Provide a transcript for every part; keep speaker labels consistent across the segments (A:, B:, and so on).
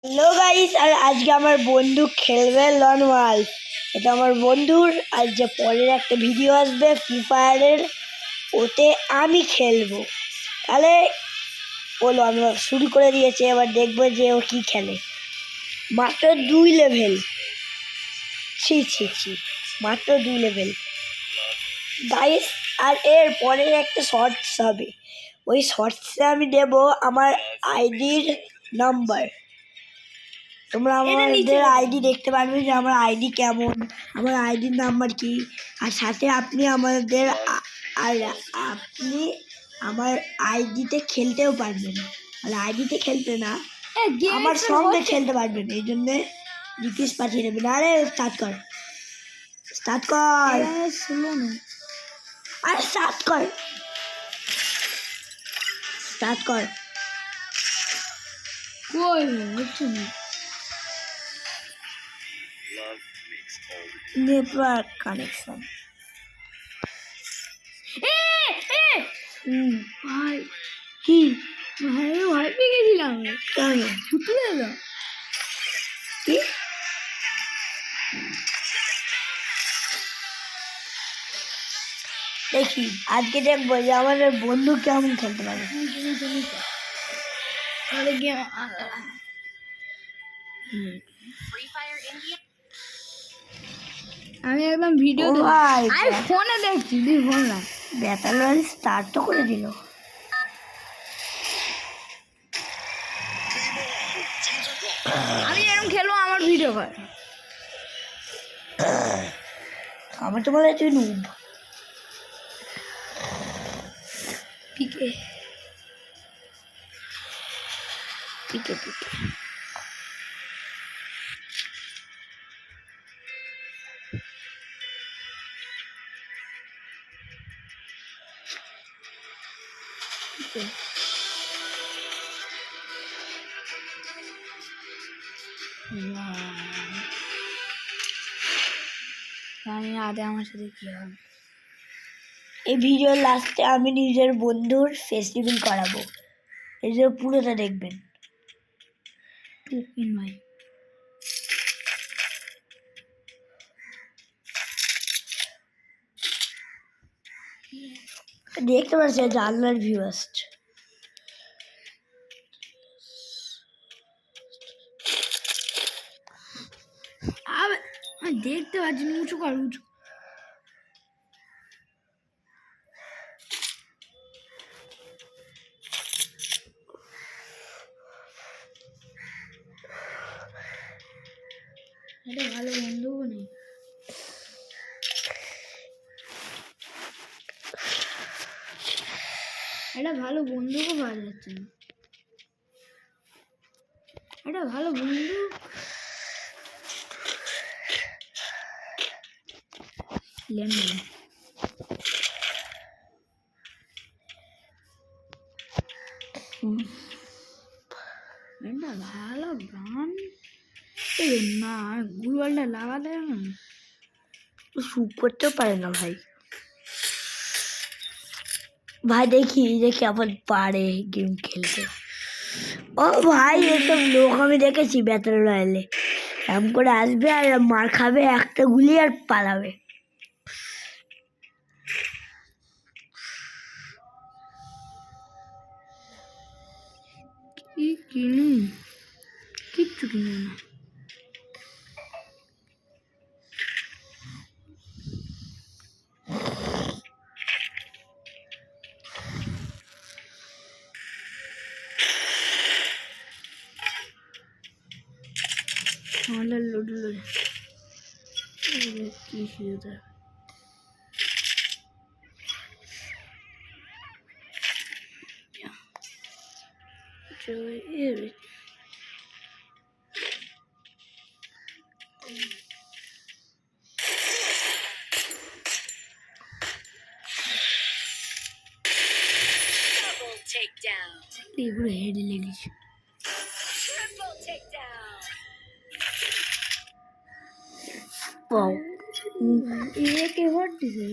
A: Hello guys, আর আজকে আমার বন্ধু খেলবে লন ওয়ালস। এটা আমার বন্ধুর আজ যে পরের একটা ভিডিও আসবে ফ্রি ফায়ারের, ওতে আমি খেলবো। তাহলে বলো, আমি শুরু করে দিয়েছি, এবার দেখবো যে ও কি খেলে। মাত্র 2 লেভেল, ছি ছি ছি, মাত্র 2 লেভেল গাইস। আর এর পরের একটা শর্টস হবে, ওই শর্টসে আমি দেব আমার আইডির নাম্বার। তোমরা আমাদের আইডি দেখতে পারবে যে আমার আইডি কেমন, আমার আইডির নাম্বার কি। আর সাথে আপনি আমার আইডিতে খেলতেও পারবেন। আর আইডিতে খেলতে না, আমার সঙ্গে খেলতে পারবেন। এই জন্যে রিকোয়েস্ট পাঠিয়ে দেবেন। আরে স্টার্ট কর, স্টার্ট কর, শুনো না, আরে স্টার্ট কর, স্টার্ট কর। কই হচ্ছে না, নেটওয়ার্ক কানেকশন। ভাই কি ভাই, ভয় পেয়ে গেছিলাম। কেন তুলে এলো কি? দেখি আজকে দেখবো যে আমাদের বন্ধু কেমন খেলতে পারে।
B: আমি একদম ভিডিও আমি ফোনে দেখছি, তুই ফোন না।
A: ব্যাটাল রয়্যাল স্টার্ট তো করে দিল।
B: আমি এরকম খেলবো, আমার ভিডিও কর।
A: আমার তো বলে তুই নুব। পিকে পিকে পিকে
B: আমি আদে আমার সাথে কি হবে।
A: এই ভিডিওর লাস্টে আমি নিজের বন্ধুর ফেস রিভিল করাবো, এই যে পুরোটা দেখবেন।
B: ভাই
A: দেখতে পাচ্ছি জানলার ভিউ আসছে।
B: দেখতে পাচ্ছি না, উঁচু কর, উঁচু। এটা ভালো বন্ধুও নেই। এটা ভালো বন্ধুও পাওয়া যাচ্ছে না। এটা ভালো বন্ধু লেমন। এটা ভালো গান না, গুগলটা লাগাতে না,
A: শুট করতেও পারে না ভাই। ভাই দেখি যে কেমন পারে গেম খেলতে। ও ভাই, এসব লোক আমি দেখেছি ব্যাটল রয়্যালে, এরম করে আসবে আর মার খাবে একটা গুলি আর পালাবে।
B: কি কিনি, কিচ্ছু কিনে না। আমাদের লুডু কি সুবিধা। পুরো হেডে লেগেছে। একে হট দিছে।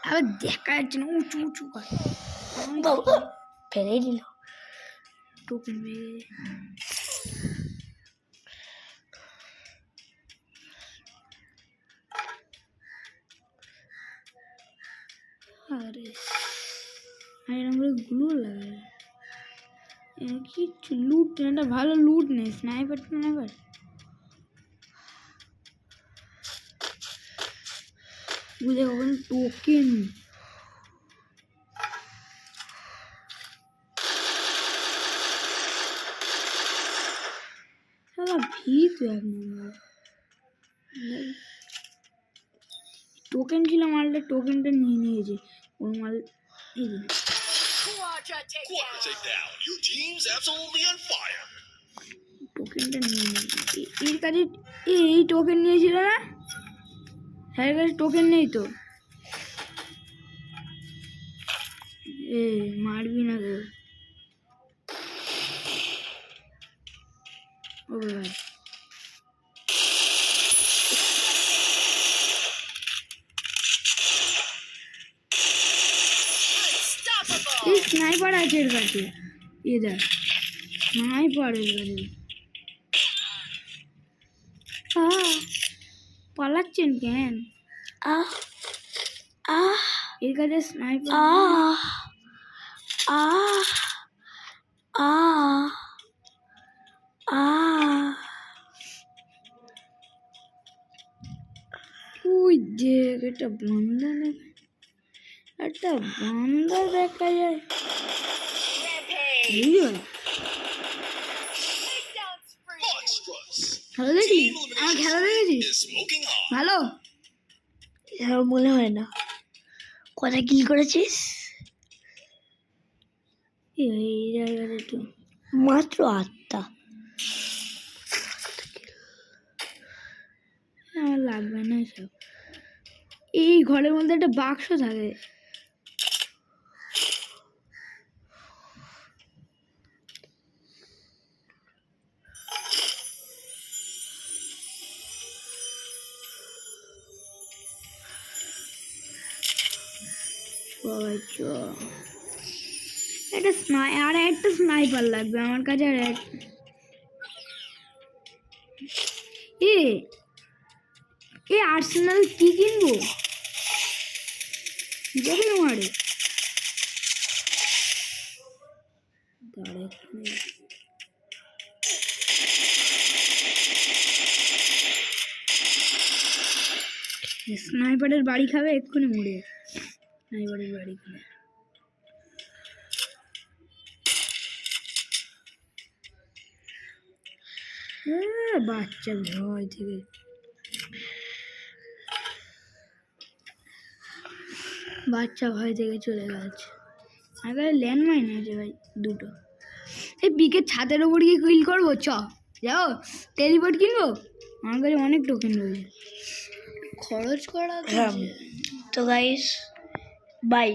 B: আবার দেখা যাচ্ছে না, উঁচু উঁচু করে
A: বাবা ফেলেই দিল।
B: টোকেন পেয়ে আরে এরকম করে গ্লু লাগে কিছু লুট, একটা ভালো লুট নেই, স্নাইপার টাইপার। বুঝে কখন টোকেন ভিত এক নম্বর টোকেন ছিল, মালটা টোকেনটা নিয়ে নিয়েছে ওর মাল। এই যে
C: Quadra takedown. Your team's absolutely on fire.
B: টোকেনটা নিয়ে নিয়েছে এর কাছে। এই টোকেন নিয়েছিল না, হ্যাঁ কাছে টোকেন নেই তো। এ মারবি না তো ওকে ভাই। এই স্নাইপার আছে এর কাছে, এ দেখ স্নাইপার এর কাছে। পালাচ্ছেন কেন?
A: আহ আহ
B: এর কাছে স্নাইপার।
A: আহ আহ আহ আহ
B: ওই দেখ একটা বান্দা, একটা বান্দা দেখা যায়।
C: Monstrous.
B: খেলা দেখলি? আমার খেলা দেখেছিস?
C: Is smoking hot.
B: ভালো।
A: এরকম মনে হয় না। কটা কিল করেছিস?
B: এই জায়গাটা একটু
A: মাত্র 8টা।
B: আমার লাগবে না সব। এই ঘরের মধ্যে একটা বাক্স থাকে। আর একটা স্নাইপার লাগবে আমার কাছে। আর এ আর্সেনাল কি কিনবো দেখে মারে স্নাইপারের বাড়ি খাবে এক্ষুনি মরে। স্নাইপারের বাড়ি খাবে। বাচ্চা ভয় থেকে চলে গেছে। আগে ল্যান্ডমাইন আছে ভাই দুটো। এই বিকের ছাদের ওপর গিয়ে কিল করবো, যাও টেলিপোর্ট কিনবো। আমার কাছে অনেক টোকেন রয়েছে, খরচ করা।
A: তো গাইস বাই।